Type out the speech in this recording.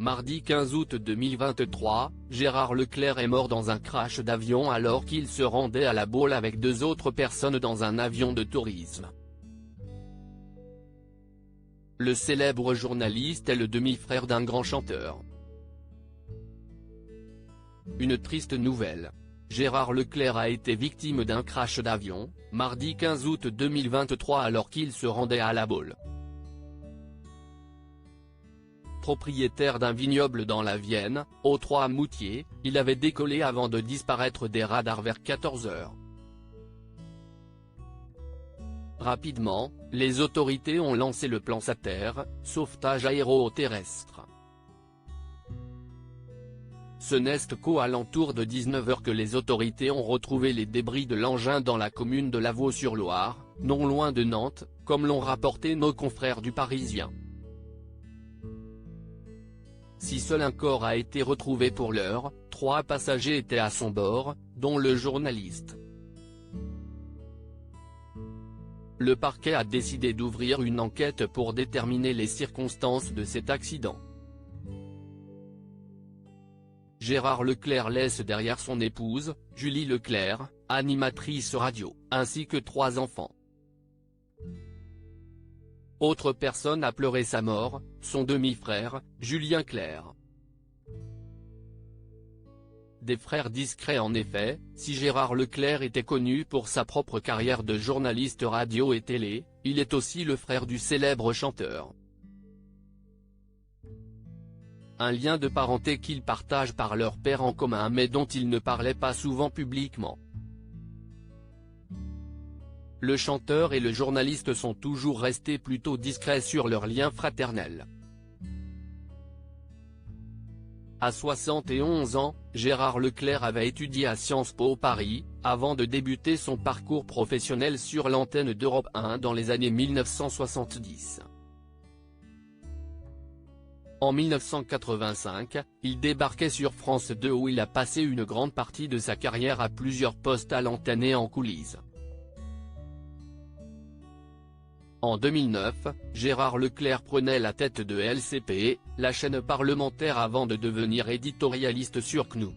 Mardi 15 août 2023, Gérard Leclerc est mort dans un crash d'avion alors qu'il se rendait à La Baule avec 2 autres personnes dans un avion de tourisme. Le célèbre journaliste est le demi-frère d'un grand chanteur. Une triste nouvelle. Gérard Leclerc a été victime d'un crash d'avion, mardi 15 août 2023 alors qu'il se rendait à La Baule. Propriétaire d'un vignoble dans la Vienne, aux Trois-Moutiers, il avait décollé avant de disparaître des radars vers 14 h. Rapidement, les autorités ont lancé le plan SATER, sauvetage aéroterrestre. Ce n'est qu'aux alentours de 19 h que les autorités ont retrouvé les débris de l'engin dans la commune de Lavaux-sur-Loire, non loin de Nantes, comme l'ont rapporté nos confrères du Parisien. Si seul un corps a été retrouvé pour l'heure, 3 passagers étaient à son bord, dont le journaliste. Le parquet a décidé d'ouvrir une enquête pour déterminer les circonstances de cet accident. Gérard Leclerc laisse derrière son épouse, Julie Leclerc, animatrice radio, ainsi que 3 enfants. Autre personne a pleuré sa mort, son demi-frère, Julien Clerc. Des frères discrets en effet, si Gérard Leclerc était connu pour sa propre carrière de journaliste radio et télé, il est aussi le frère du célèbre chanteur. Un lien de parenté qu'ils partagent par leur père en commun mais dont ils ne parlaient pas souvent publiquement. Le chanteur et le journaliste sont toujours restés plutôt discrets sur leur lien fraternel. À 71 ans, Gérard Leclerc avait étudié à Sciences Po Paris, avant de débuter son parcours professionnel sur l'antenne d'Europe 1 dans les années 1970. En 1985, il débarquait sur France 2 où il a passé une grande partie de sa carrière à plusieurs postes à l'antenne et en coulisses. En 2009, Gérard Leclerc prenait la tête de LCP, la chaîne parlementaire avant de devenir éditorialiste sur CNews.